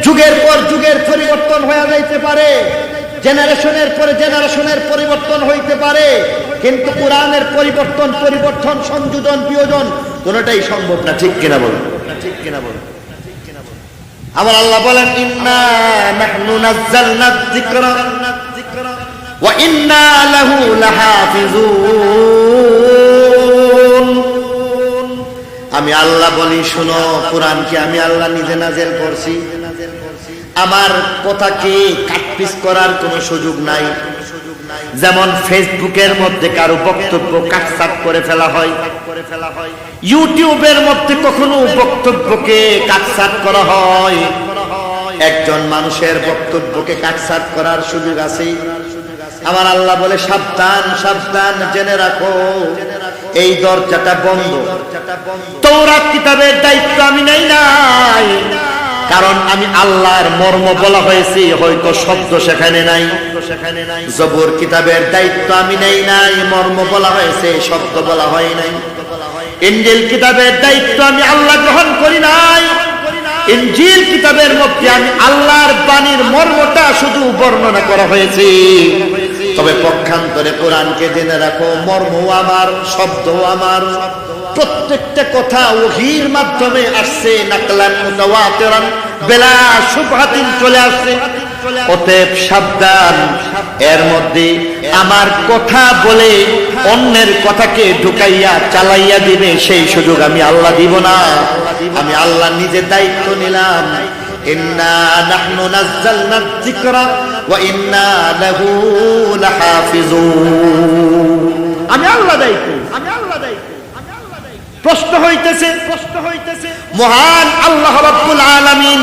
যুগের পর যুগের পরিবর্তন হয়ে যাইতে পারে, জেনারেশনের পরে জেনারেশনের পরিবর্তন হইতে পারে, কিন্তু কোরআনের পরিবর্তন সংযোজন বিয়োজন কোনটাই সম্ভব না। ঠিক কিনা বলুন, ঠিক কিনা বলুন। আমার আল্লাহ বলেন ইন্না নাহনু নাযালনা যিকরা ওয়া ইন্না লাহু লাহাফিজুন। আমি আল্লাহ বলি শুনো, কোরআনকে আমি আল্লাহ নিজে নাযিল করছি। আমার কথাকে কাটপিস করার কোনো সুযোগ নাই। যেমন ফেসবুকের মধ্যে কারো বক্তব্য কাটছাট করে ফেলা হয়, ইউটিউবের মধ্যে কখনো বক্তব্যকে কাটছাট করা হয়। একজন মানুষের বক্তব্যকে কাটছাট করার সুযোগ আছে। আমার আল্লাহ বলে সাবধান সাবধান, জেনে রাখো এই দরজাটা বন্ধ। তাওরাত কিতাবের দায়িত্ব আমি নেই নাই, কারণ আমি আল্লাহর মর্ম বলা হয়েছে, হয়তো শব্দ সেখানে নাই। জবুর কিতাবের দায়িত্ব আমি নেই নাই, মর্ম বলা হয়েছে, শব্দ বলা হয় নাই। ইনজিল কিতাবের দায়িত্ব আমি আল্লাহ গ্রহণ করি নাই। ইনজিল কিতাবের মধ্যে আমি আল্লাহর বাণীর মর্মটা শুধু বর্ণনা করা হয়েছে। তবে পক্ষান্তরে কোরআনকে জেনে রাখো, মর্ম আমার, শব্দ আমার, প্রত্যেকটা কথা ওহীর মাধ্যমে আসছে, নাকলান মুতাওয়াতিরান বিলা শুবহাতিন চলে আসছে। অতএব সাবধান, এর মধ্যে আমার কথা বলে অন্যের কথাকে ঢুকাইয়া চালাইয়া দিবে সেই সুযোগ আমি আল্লাহ দিব না। আমি আল্লাহ নিজে দায়িত্ব নিলাম। ইন্না নাহনু নাযালনা যিকরা ওয়া ইন্না লাহু লাহাফিজুন। আমি আল্লাহ দায়িত্ব, আমি আল্লাহ দায়িত্ব। প্রশ্ন হইতেছে মহান আল্লাহ রাব্বুল আলামিন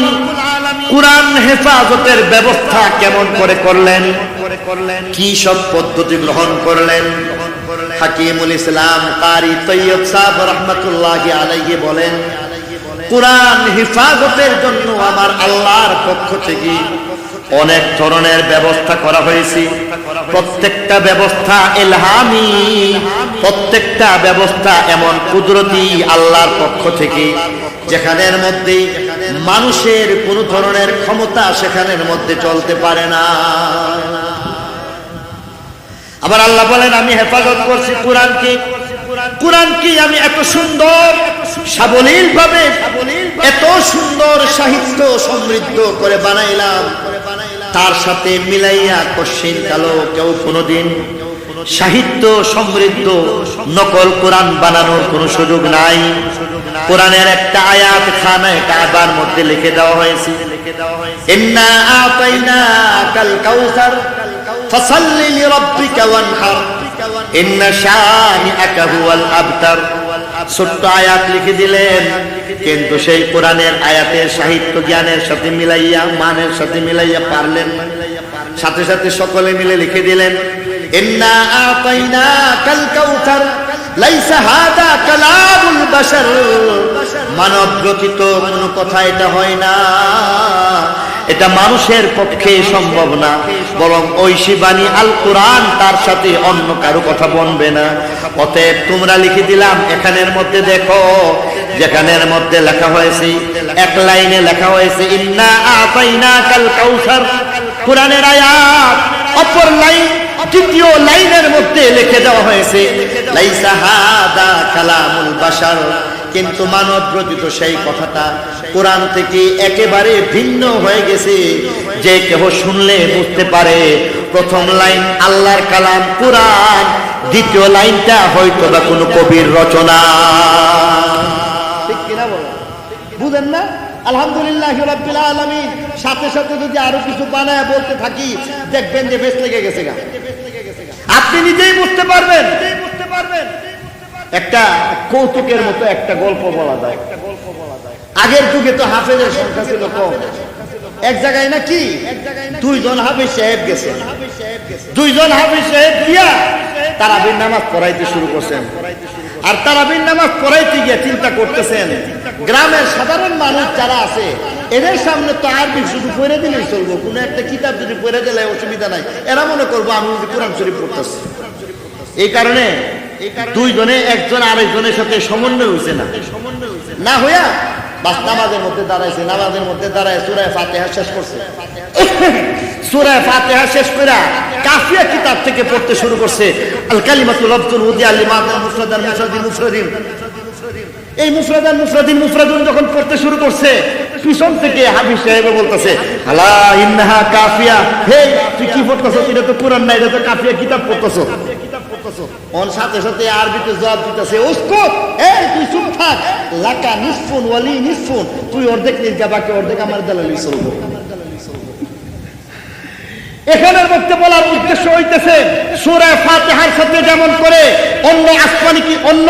কুরআন হেফাজতের ব্যবস্থা কেমন করে করলেন, কি সব পদ্ধতি গ্রহণ করলেন। হাকিমুল ইসলাম কারি তৈয়ব সাহেব রাহমাতুল্লাহি আলাইহি বলেন, কুরআন হেফাজতের জন্য আমার আল্লাহর পক্ষ থেকে অনেক ধরনের ব্যবস্থা করা হয়েছে। প্রত্যেকটা ব্যবস্থা ইলহামি, প্রত্যেকটা ব্যবস্থা এমন কুদরতি আল্লাহর পক্ষ থেকে, যেখানের মধ্যে মানুষের কোন ধরনের ক্ষমতা সেখানের মধ্যে চলতে পারে না। আবার আল্লাহ বলেন আমি হেফাজত করছি কোরআনকে। কোরআনকে আমি এত সুন্দর সাবলীল ভাবে, এত সুন্দর সাহিত্য সমৃদ্ধ করে বানাইলাম, তার সাথে মিলাইয়া কশিন কালো কেউ কোনোদিন সাহিত্য সমৃদ্ধ নকল কোরআন বানানোর কোনো সুযোগ নাই। কোরআনের একটা আয়াত খানায়ে কাবার মধ্যে লিখে দেওয়া হয়েছে, ইন্না আতাইনাকাল কাউসার ফাসাল্লি লিরাব্বিকা ওয়ানহার ইন্না শানিআকা হুয়াল আবতার। ছোট্ট আয়াত লিখে দিলেন, কিন্তু সেই কোরআনের আয়াতের সাহিত্য জ্ঞানের সাথে মিলাইয়া, মানের সাথে মিলাইয়া পারলেন না। সাথে সাথে সকলে মিলে লিখে দিলেন, ইন্না আতাইনাকাল কাউসার লাইসা হাদা কালামুল বাশার। মানব রচিত কোনো কথা এটা হয় না, এটা মানুষের পক্ষে সম্ভব না, বরং ঐশী বাণী আল কোরআন, তার সাথে অন্য কারো কথা বনবে না। অতএব তোমরা লিখে দিলাম এখানের মধ্যে দেখো, যেখানের মধ্যে লেখা হয়েছে, এক লাইনে লেখা হয়েছে ইন্না আতাইনাকাল কাউসার, কোরআনের আয়াত। অপর লাইন, তৃতীয় লাইনের মধ্যে লিখে দেওয়া হয়েছে লাইসা হাদা কালামুল বাশার, কিন্তু মানব রচিত সেই কথাটা কোরআন থেকে একেবারে ভিন্ন হয়ে গেছে, যে কেহ শুনলে বুঝতে পারে প্রথম লাইন আল্লাহর কালাম কোরআন, দ্বিতীয় লাইনটা হয়তো বা কোনো কবির রচনা। ঠিক কিনা বলো? বুঝেন না? আলহামদুলিল্লাহি রাব্বিল আলামিন। সাথে সাথে যদি আরো কিছু বানায় বলতে থাকি দেখবেন যে বেশ লেগে গেছে গা। আপনি নিজেই বুঝতে পারবেন। একটা কৌতুকের মতো একটা গল্প বলা যায়। আগের যুগে তো হাফেজের সংখ্যা ছিল কম। এক জায়গায় নাকি দুইজন হাফেজ সাহেব গেছে, দুইজন হাফেজ সাহেব গিয়া তারাবির নামাজ পড়াইতে শুরু করছেন। আর তারাবির নামাজ পড়াইতে গিয়ে চিন্তা করতেছেন গ্রামের সাধারণ মানুষ যারা আছে এদের সামনে তো আরবি শুধু পড়ে দিলেই চলবো, কোনো একটা কিতাব যদি পড়ে দিলে অসুবিধা নাই, এরা মনে করবো আমি যদি কোরআন শরীফ পড়তেছি। এই কারণে দুইজনে একজন আরেকজনের সাথে সমন্বয় হয়েছে না হইয়া বাস নামাজের মধ্যে দাঁড়াইছে। নামাজের মধ্যে দাঁড়ায় সূরা ফাতিহা শেষ করছে। সূরা ফাতিহা শেষ করে কাফিয়া কিতাব থেকে পড়তে শুরু করছে। আল কালিমাতুল লাফজুল উদিয়া লিমাদাল মুফরাদাল মুফরাদিন মুফরাদিন। এই মুফরাদাল মুফরাদিন মুফরাদুন যখন পড়তে শুরু করছে, পিছন থেকে হাফিজ সাহেব বলতেছে আলা ইন্নাহা কাফিয়া, হে তুই কি পড়তেছ? এটা তো কোরআন না, এটা তো কাফিয়া কিতাব পড়তেছ। ওর সাথে সাথে আরবিতে জবাব দিতেছে উস্কুত, এই তুই চুপ থাক, লাকা নিসফুন ওয়ালি নিসফুন, তুই অর্ধেক নির্গা বাকি অর্ধেক আমার দালালি চলবো। এখানের মধ্যে বলার উদ্দেশ্য হইতেছে সূরা ফাতিহার সাথে যেমন করে অন্য আসমানি কি অন্য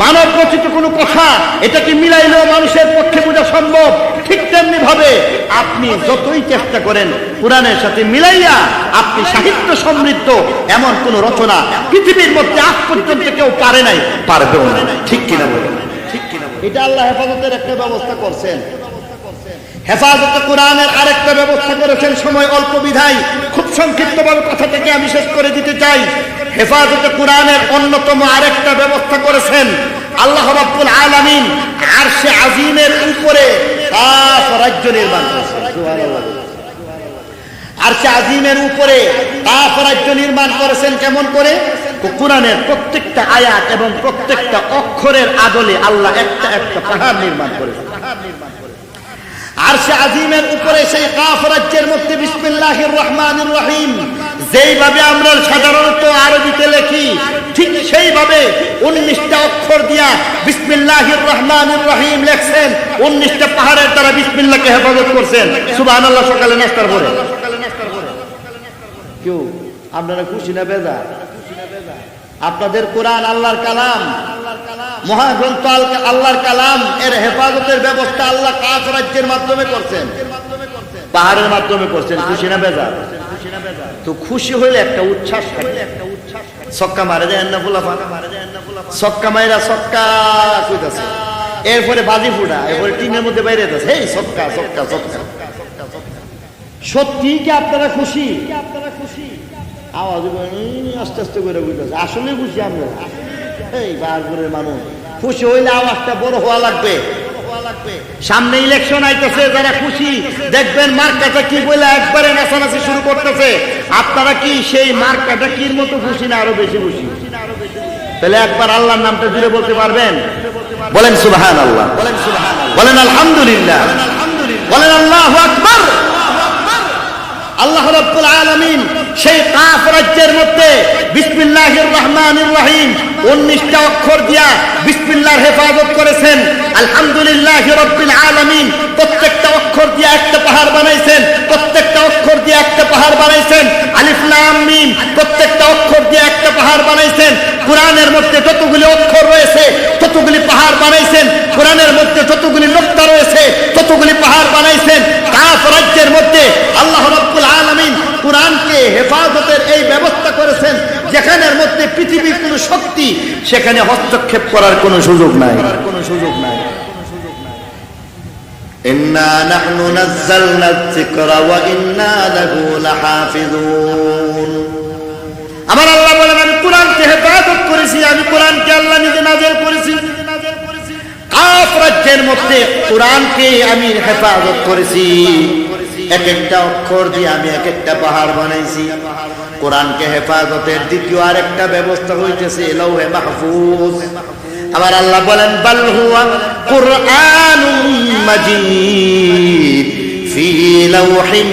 মানব রচিত কোনো কথা এটাকে মিলাইলেও মানুষের পক্ষে বোঝা সম্ভব, ঠিক তেমনি ভাবে আপনি যতই চেষ্টা করেন কোরআনের সাথে মিলাইয়া আপনি সাহিত্য সমৃদ্ধ এমন কোন রচনা পৃথিবীর মধ্যে আজ পর্যন্ত কেউ পারে নাই, পারবেও না। ঠিক কিনা বলেন? ঠিক কিনা? এটা আল্লাহ হেফাজতের একটা ব্যবস্থা করছেন। হেফাজতে কোরআনের আরেকটা ব্যবস্থা করেছেন, সময় অল্প বিধায় খুব সংক্ষিপ্তভাবে কথাটাকে আমি শেষ করে দিতে চাই। হেফাজতে কোরআনের অন্যতম আরেকটা ব্যবস্থা করেছেন আল্লাহ রাব্বুল আলামিন আরশে আজিমের উপরে খাস রাজ্য নির্মাণ করেছেন। সুবহানাল্লাহ। আরশে আজিমের উপরে খাস রাজ্য নির্মাণ করেছেন কেমন করে? কোরআনের প্রত্যেকটা আয়াত এবং প্রত্যেকটা অক্ষরের আদলে আল্লাহ একটা একটা পাহাড় নির্মাণ করেছেন। আরশে আজিমের উপরে সেই কাফ রাজ্যের মধ্যে বিসমিল্লাহির রহমানির রহিম যেইভাবে আমরা সাধারণত আরবিতে লিখি ঠিক সেইভাবে 19টা অক্ষর দিয়া বিসমিল্লাহির রহমানির রহিম লেখছেন। 19টা পাহাড়ের দ্বারা বিসমিল্লাহকে হেফাজত করছেন। সুবহানাল্লাহ। সকালে নাস্তার পরে কেউ আপনারা খুশি না বেজার? আপনাদের কোরআন আল্লাহর কালাম, মহাগ্রন্থ আল্লাহর কালাম, এর হেফাজতের ব্যবস্থা আল্লাহ কাফ রাজ্যের মাধ্যমে করছেন, পাহাড়ের মাধ্যমে করছেন। খুশি না বেজার? তো খুশি হইলে একটা উচ্ছ্বাস থাকে। ছক্কা মারে যায় না ফুলাফা, ছক্কা মাইরা ছক্কা কইতাছে, এরপরে বাজি ফুটা, এরপরে টিনের মধ্যে বাইরে যাচ্ছে, হেই ছক্কা ছক্কা ছক্কা। সত্যি কি আপনারা খুশি? আওয়াজ আস্তে আস্তে করে বুঝতেছে আসলে খুশি আমরা। এই বারপুরের মানুষ খুশি হইলে আওয়াজটা বড় হওয়া লাগবে। সামনে ইলেকশন আইতেছে, যারা খুশি দেখবেন মার্কাটা কি বলে একবারে নাচানাচি শুরু করতেছে। আপনারা কি সেই মার্কাটা কির মতো খুশি না আরো বেশি খুশি? তাহলে একবার আল্লাহর নামটা জুড়ে বলতে পারবেন? বলেন সুবহানাল্লাহ, বলেন আলহামদুলিল্লাহ, বলেন আল্লাহু আকবার। আল্লাহ রাব্বুল আলামিন সেই কাফ রাজ্যের মধ্যে বিসমিল্লাহির রহমানির রহিম 19টা অক্ষর দিয়া বিসমিল্লাহর হেফাজত করেছেন। আলহামদুলিল্লাহি রাব্বিল আলামিন প্রত্যেকটা অক্ষর দিয়া একটা পাহাড় বানাইছেন, প্রত্যেকটা অক্ষর দিয়া একটা পাহাড় বানাইছেন। আলিফ লাম মিম প্রত্যেকটা অক্ষর দিয়া একটা পাহাড় বানাইছেন। কোরআনের মধ্যে যতগুলি অক্ষর রয়েছে ততগুলি পাহাড় বানাইছেন। কোরআনের মধ্যে যতগুলি নোক্তা রয়েছে ততগুলি পাহাড় বানাইছেন। কাফ রাজ্যের মধ্যে আল্লাহ রাব্বুল আলামিন কোরআনকে হেফাজতের এই ব্যবস্থা করেছেন, যেখানের মধ্যে পৃথিবীর কোনো শক্তি সেখানে হস্তক্ষেপ করার কোনো সুযোগ নাই। ইন্না নাহনু নাযালনা যিকরা ওয়া ইন্না লাহু লাহাফিজুন। আমার আল্লাহ বলেন আমি কোরআনকে হেফাজত করেছি, আমি কোরআনকে আল্লাহ নিজে নাযিল করেছি। কাফ রাজ্যের মধ্যে কোরআনকে আমি হেফাজত করেছি, এক একটা অক্ষর দিয়ে আমি এক একটা পাহাড় বানাইছি। কোরআনকে হেফাজতের দ্বিতীয় আরেকটা ব্যবস্থা হইতেছে লৌহে মাহফুজ। আমার আল্লাহ বলেন বাল হুয়া কুরআনুম মাজিদ ফি লাওহিন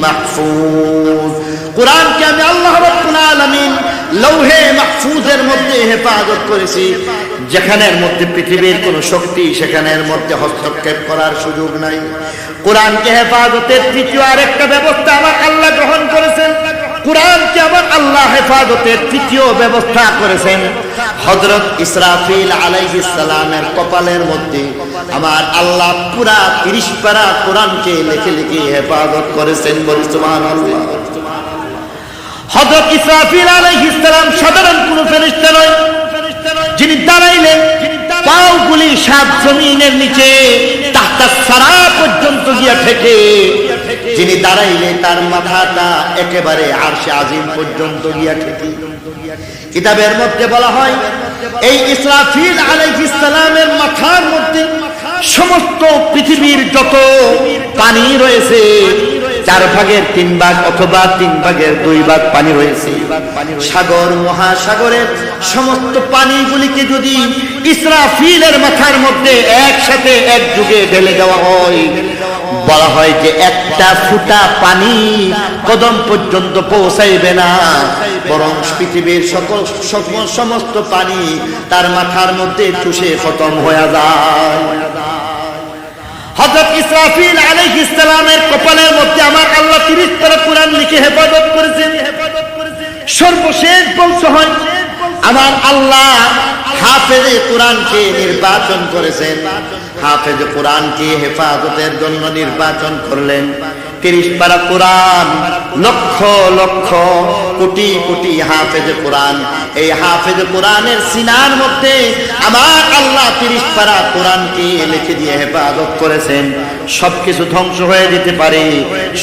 মাহফুজ। কোরআনকে আমি আল্লাহ রাব্বুল আলামিন লৌহে মাহফুজের মধ্যে হেফাজত করেছি, যেখানের মধ্যে পৃথিবীর কোন শক্তি সেখানের মধ্যে হস্তক্ষেপ করার সুযোগ নাই। কোরআনকে হেফাজতের তৃতীয় আরেকটা ব্যবস্থা আমার আল্লাহ গ্রহণ করেছেন। কোরআনকে আমার আল্লাহ হেফাজতের তৃতীয় ব্যবস্থা করেছেন। হযরত ইসরাফিল আলাইহিস সালামের কপালের মধ্যে আমার আল্লাহ পুরা 30 পারা কোরআনকে লিখে লিখে হেফাজত করেছেন। বলি সুবহানাল্লাহ। হযরত ইসরাফিল আলাইহিস সালাম সাধারণ কোন ফেরেশতা নয়, যিনি দাঁড়াইলে পাওগুলি সাত জমিনের নিচে তাহতা সারা পর্যন্ত গিয়া ঠেকে, যিনি দাঁড়াইলে তার মাথাটা একেবারে আরশে আজিম পর্যন্ত গিয়া ঠেকে। কিতাবের মধ্যে বলা হয় এই ইসরাফিল আলাইহিস সালামের মাথার মধ্যে সমস্ত পৃথিবীর যত পানি রয়েছে 4 ভাগের 3 ভাগ অথবা 3 ভাগের 2 ভাগ পানি রয়েছে। সাগর মহাসাগরের সমস্ত পানিগুলিকে যদি ইসরাফিলের মাথার মধ্যে একসাথে একযোগে ঢেলে দেওয়া হয়, বলা হয় যে একটা ফুটা পানি কদম পর্যন্ত পৌঁছাইবে না, বরং পৃথিবীর সমস্ত পানি তার মাথার মধ্যে চুষে খতম হয়ে যায়। হযরত ইসরাফিল আলাইহিস সালামের কপালের মধ্যে আমার আল্লাহ 30 পারা কোরআন লিখে হেফাজত করেছেন। সর্বশেষ বংশ হয় আমার আল্লাহ হাফেজে কোরআনকে নির্বাচন করেছেন। হাফেজে কোরআনকে হেফাজতের জন্য নির্বাচন করলেন। 30 পারা কোরআন, লক্ষ লক্ষ কোটি কোটি হাফেজে কোরআন। এই হাফেজে কোরআনের সিনার মধ্যে আমার আল্লাহ 30 পারা কোরআনকে লিখে দিয়ে হেফাজত করেছেন। সবকিছু ধ্বংস হয়ে যেতে পারে,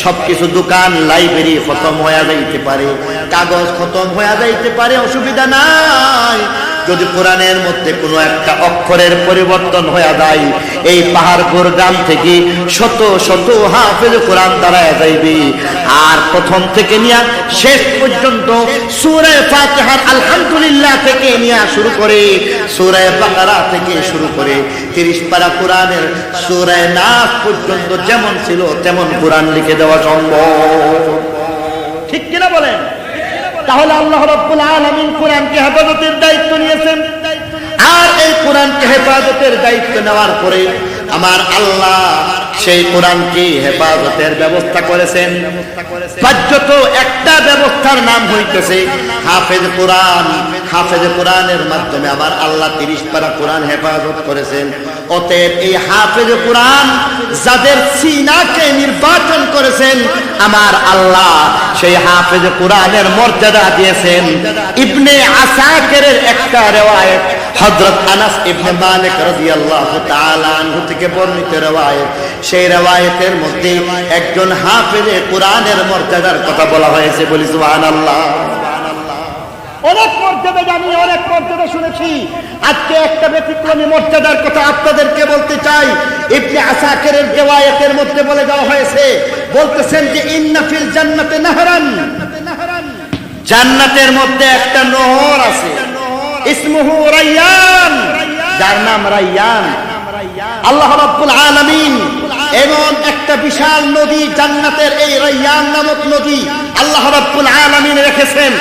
সবকিছু দোকান লাইব্রেরি খতম হয়ে যাইতে পারে, কাগজ খতম হয়ে যাইতে পারে, অসুবিধা নাই। যদি কোরআনের মধ্যে কোনো একটা অক্ষরের পরিবর্তন হয়ে যায়, এই পাহাড়পুর গ্রাম থেকে শত শত হাফেজ কোরআন দাঁড়ায় যাইবে। আর প্রথম থেকে নিয়ে শেষ পর্যন্ত সূরা ফাতিহার আলহামদুলিল্লাহ থেকে নিয়ে শুরু করে সূরা বাকারা থেকে শুরু করে 30 পারা কোরআনের সূরা নাস পর্যন্ত যেমন ছিল তেমন কোরআন লিখে দেওয়া সম্ভব। ঠিক কিনা বলেন? তাহলে আল্লাহ রাব্বুল আলামিন কোরআনকে হেফাজতের দায়িত্ব নিয়েছেন। আর এই কোরআনকে হেফাজতের দায়িত্ব নেওয়ার পরে আমার আল্লাহ সেই কোরআনকে হেফাজতের ব্যবস্থা করেছেন। পাঁচত একটা ব্যবস্থার নাম হইতেছে হাফেজ কোরআন। হাফেজ কোরআনের মাধ্যমে আমার আল্লাহ 30 পারা কোরআন হেফাজত করেছেন। অতএব এই হাফেজ কোরআন যাদের সিনাকে নির্বাচন করেছেন আমার আল্লাহ সেই হাফেজ কোরআনের মর্যাদা দিয়েছেন। ইবনে আসাকিরের একটা রিওয়ায়াত হযরত আনাস ইবনে মালিক রাদিয়াল্লাহু তাআলা আনহু থেকে বর্ণিত রিওয়ায়াত, সেই রিওয়ায়াতের মধ্যে একজন হাফেজে কোরআনের মর্যাদার কথা বলা হয়েছে। বলি সুবহানাল্লাহ। অনেক মর্যাদা জানি, অনেক মর্যাদা শুনেছি, আজকে একটা ব্যতিক্রমী মর্যাদার কথা আপনাদেরকে বলতে চাই। ইবনে আসাকিরের রিওয়ায়াতের মধ্যে বলে দেওয়া হয়েছে, বলতেছেন যে ইন্না ফিল জান্নাতি নাহরান, জান্নাতের মধ্যে একটা নহর আছে, ইসমুহু রায়্যান, যার নাম রায়্যান। আল্লাহ রাব্বুল আলামিন এমন একটা বিশাল নদী, জান্নাতের এই রায়্যান নামক নদী আল্লাহ রাব্বুল আলামিন রেখেছেন,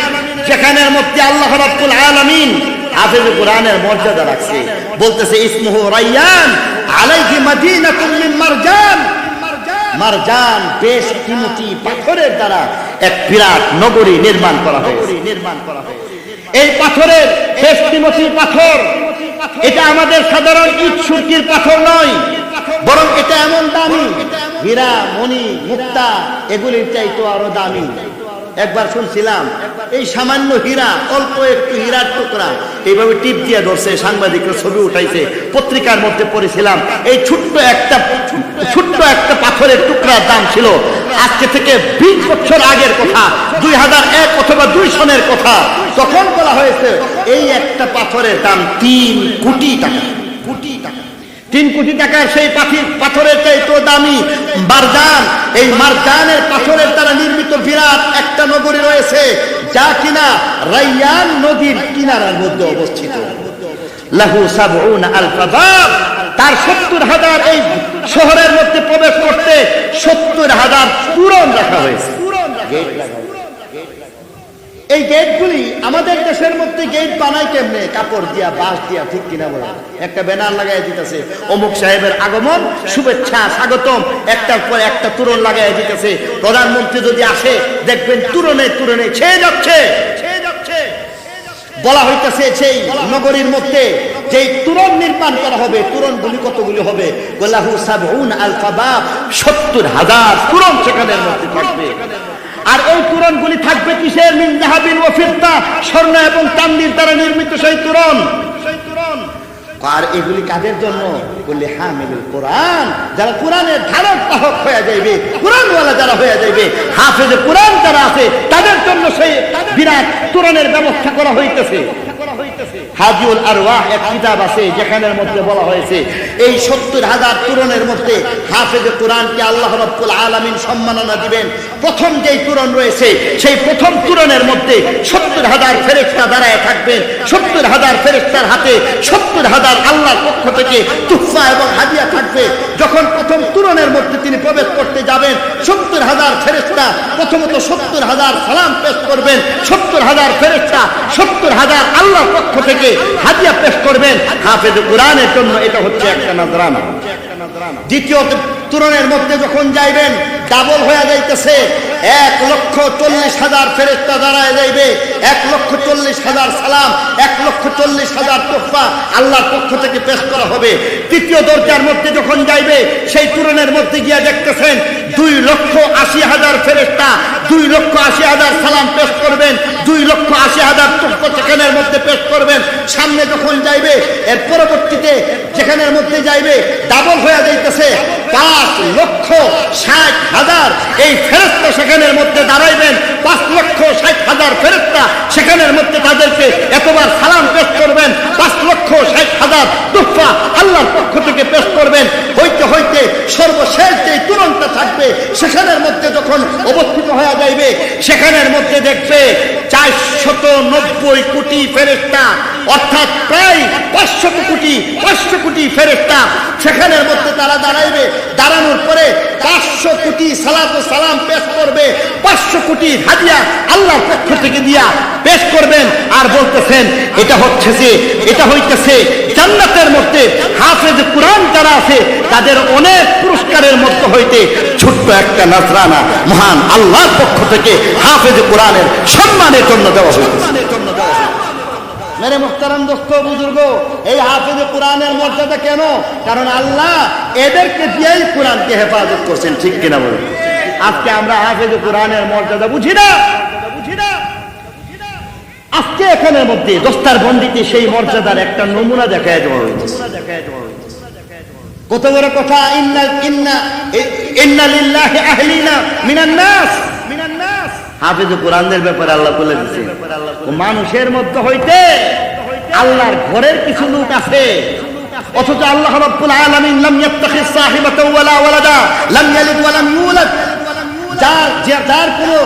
যেখানের মধ্যে আল্লাহ রাব্বুল আলামিন হাফেজ কোরআনের মর্যাদা রাখছে। বলতেছে ইসমুহু রায়্যান আলাইহি মাদিনাতুন মিন মারজান, মারজান বেশ কিমতি পাথরের দ্বারা এক বিরাট নগরী নির্মাণ করা হয়েছে। এই পাথরের বেশ কিমতি পাথর, এটা আমাদের সাধারণ ইট সুরকির পাথর নয়, বরং এটা এমন দামি, হীরা মণি মুক্তা এগুলির চাইতো আরো দামি। একবার শুনছিলাম এই সামান্য হীরা, অল্প একটু হীরার টুকরা এইভাবে টিপ দিয়ে ধরছে, সাংবাদিকরা ছবি উঠাইছে, পত্রিকার মধ্যে পড়েছিলাম এই ছোট্ট একটা পাথরের টুকরার দাম ছিল আজকে থেকে 20 বছর আগের কথা, 2001 অথবা 2 সনের কথা। তখন বলা হয়েছে এই একটা পাথরের দাম 3 কোটি টাকা। 3 কোটি টাকার সেই পাথরের চাইতে দামি মারজান। এই মারজানের পাথরের দ্বারা নির্মিত বিরাট একটা নগরী রয়েছে, যা কিনা রাইয়ান নদীর কিনারার মধ্যে অবস্থিত। লাহু 70,000 বাব, তার 70,000, এই শহরের মধ্যে প্রবেশ করতে 70,000 তোরণ রাখা হয়েছে, গেট রাখা হয়েছে। এই গেটগুলি আমাদের দেশের মধ্যে গেট বানায় কেমনে? কাপড় দিয়া, বাঁশ দিয়া, ঠিক কিনা বলে? একটা ব্যানার লাগাই দিতেছে, অমুক সাহেবের আগমন, শুভেচ্ছা, স্বাগতম, একটার পর একটা তোরণ লাগাই দিতেছে। প্রধানমন্ত্রী যদি আসে দেখবেন তোরণে তোরণে ছেয়ে যাচ্ছে। বলা হইতেছে সেই নগরীর মধ্যে যেই তোরণ নির্মাণ করা হবে, তোরণগুলি কতগুলি হবে? লাহু 70,000 বাব, 70,000 তোরণ সেখানের মধ্যে থাকবে। আর এই তোরণগুলি থাকবে কিসের? মিন যাহাবিন ওয়া ফিদ্দা, স্বর্ণ এবং চাঁদির দ্বারা নির্মিত সেই তোরণ। আর এগুলি কাদের জন্য? বললে হামিলুল কোরআন, যারা কোরআনের ধারক বাহক হয়ে যাইবে, কোরআনওয়ালা যারা হয়ে যাইবে, হাফেজে কোরআন যারা আছে, তাদের জন্য সেই বিরাট তোরণের ব্যবস্থা করা হইতেছে। হাদিউল আরওয়াহ এক কিতাব আছে, যেখানের মধ্যে বলা হয়েছে এই 70,000 তোরণের মধ্যে হাফেজে কোরআনকে আল্লাহ রাব্বুল আলামিন সম্মাননা দিবেন। প্রথম যেই তোরণ রয়েছে, সেই প্রথম তোরণের মধ্যে 70,000 ফেরেশতা দাঁড়ায় থাকবেন। 70,000 ফেরেশতার হাতে 70,000 আল্লাহর পক্ষ থেকে তুহফা এবং হাদিয়া থাকবে। যখন প্রথম তোরণের মধ্যে তিনি প্রবেশ করতে যাবেন, 70,000 ফেরেশতা প্রথমত 70,000 সালাম পেশ করবেন। 70,000 ফেরেশতা 70,000 আল্লাহর পক্ষ থেকে হাদিয়া পেশ করবেন হাফেজ কোরআনের জন্য। এটা হচ্ছে একটা নজরানা। দ্বিতীয় তোরণের মধ্যে যখন যাইবেন, ডাবল হয়ে যাইতেছে, 1,40,000 ফেরেশতা দাঁড়ায় যাইবে, 1,40,000 সালাম, 1,40,000 তোহফা আল্লাহর পক্ষ থেকে পেশ করা হবে। তৃতীয় দরজার মধ্যে যখন যাইবে, সেই তোরণের মধ্যে গিয়ে দেখতেছেন 2,80,000 ফেরেশতা 2,80,000 সালাম পেশ করবেন, 2,80,000 তোহফা সেখানের মধ্যে পেশ করবেন। সামনে যখন যাইবে, এর পরবর্তীতে যেখানের মধ্যে যাইবে ডাবল হয়ে যাইতেছে, 5,60,000 এই ফেরেশতা সেখানের মধ্যে দাঁড়াইবেন। 5,60,000 ফেরেশতা সেখানের মধ্যে তাদেরকে এতবার সালাম পেশ করবেন। 5,60,000 তোহফা আল্লাহর পক্ষ থেকে পেশ করবেন। হইতে হইতে সর্বশেষ যে তুরন্ত থাকবে, সেখানের মধ্যে যখন অবস্থিত হয়ে যাইবে, সেখানের মধ্যে দেখবে 490 কোটি ফেরেশতা, অর্থাৎ প্রায় 500 কোটি ফেরেশতা সেখানের মধ্যে তারা দাঁড়াইবে। দাঁড়ানোর পরে 500 কোটি সালাত ও সালাম পেশ করবে, 500 কোটি হাদিয়া আল্লাহর পক্ষ থেকে দিয়া পেশ করবেন। আর বলতেছেন এটা হইতেছে জান্নাতের মধ্যে হাফেজ কোরআন যারা আছে, তাদের অনেক পুরস্কারের মধ্যে হইতে ছোট্ট একটা নজরানা মহান আল্লাহর পক্ষ থেকে হাফেজ কোরআনের সম্মানের জন্য দেওয়া হয়েছে। মেরে মুহতারাম দোস্ত বুজুর্গ, এই হাফেজ কোরআনের মর্যাদা কেন? কারণ আল্লাহ এদেরকে দিয়েই কোরআনকে হেফাজত করছেন, ঠিক কিনা বলুন? আজকে আমরা হাফেজ কোরআনের মর্যাদা বুঝি না। আজকে এখানের মধ্যে দস্তার বন্দিতে সেই মর্যাদার একটা নমুনা দেখায় দেওয়া হয়েছে। কত বড় কথা! ইন্না লিল্লাহি আহলিনা মিনান নাস। হাফেজ কোরআনদের ব্যাপারে আল্লাহ বলে দিয়েছে, মানুষের মধ্যে হইতে আল্লাহর ঘরের কিছু লোক আছে, অথচ আল্লাহ রাব্বুল আলামিন লাম ইয়াত্তাখিজ সাহিবাতাও ওয়ালা ওয়ালাদা, লাম ইয়ালিদ ওয়া লাম ইউলাদ, যার কোনো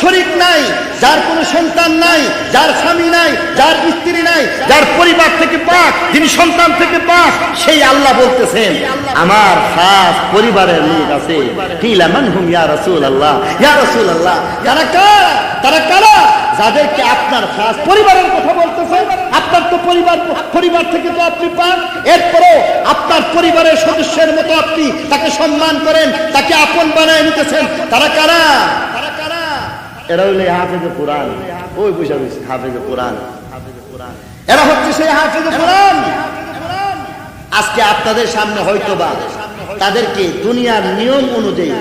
শরীক নাই, যার কোনো সন্তান নাই, যার স্বামী নাই, যার স্ত্রী নাই, যার পরিবার থেকে পাক, যিনি সন্তান থেকে পাক, সেই আল্লাহ বলতেছেন আমার খাস পরিবারের লোক আছে। কিলা মান হুম ইয়া রাসূলুল্লাহ, ইয়া রাসূলুল্লাহ, তারা কারা? যাদেরকে আপনার খাস পরিবারের কথা বলতেছেন। আপনার তো পরিবার থেকে তো আপনি পান, এরপরও আপনার পরিবারের সদস্যের মতো আপনি তাকে সম্মান করেন, তাকে আপন বানায় নিতেছেন। তারা কারা? এরা হইলে হাফেজ কোরআন। ওই বুঝা বুঝছি হাফেজ কোরআন, এরা হচ্ছে সেই হাফেজ কোরআন। আজকে আপনাদের সামনে হয়তোবা তাদেরকে দুনিয়ার নিয়ম অনুযায়ী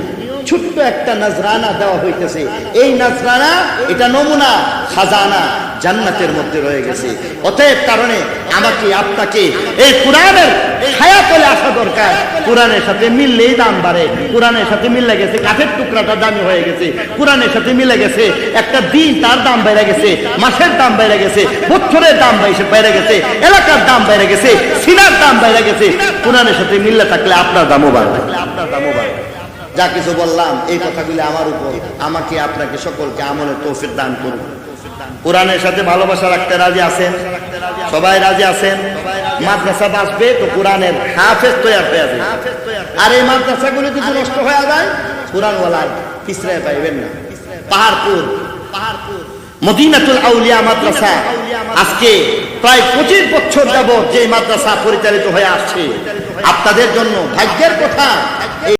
ছোট্ট একটা নজরানা দেওয়া হইতেছে। এই নজরানা এটা নমুনা, খাজানা জান্নাতের মধ্যে রয়ে গেছে। অতএব কারণে আমাকে আপনাকে এই কোরআনের ছায়াতলে আসা দরকার। কোরআনের সাথে মিললেই দাম বাড়ে। কোরআনের সাথে মিলে গেছে কাঠের টুকরাটা দামি হয়ে গেছে, কোরআনের সাথে মিলে গেছে একটা দিন, তার দাম বেড়ে গেছে, মাসের দাম বেড়ে গেছে, বছরের দাম বেড়ে গেছে, এলাকার দাম বেড়ে গেছে, সিনার দাম বেড়ে গেছে। কোরআনের সাথে মিললে থাকলে আপনার দামও বাড়বে, আপনার দামও বাড়বে। যা কিছু বললাম এই কথাগুলি আমার উপর, আমাকে আপনাকে সকলকে আমলের তৌফিক দান করুন। কোরআনের সাথে ভালোবাসা রাখতে রাজি আছেন? সবাই রাজি আছেন? মাদ্রাসা বাসবে তো কোরআনের হাফেজ তৈরি হয়ে যাবে। আর এই মাদ্রাসাগুলি যদি নষ্ট হয়ে যায় কোরআনওয়ালা পিছড়ায় পাইবেন না। পাহাড়পুর মদিনাতুল আউলিয়া মাদ্রাসা আজকে প্রায় 25 বছর যাবত যে মাদ্রাসা পরিচালিত হয়ে আসছে, আপনাদের জন্য ভাগ্যের কথা।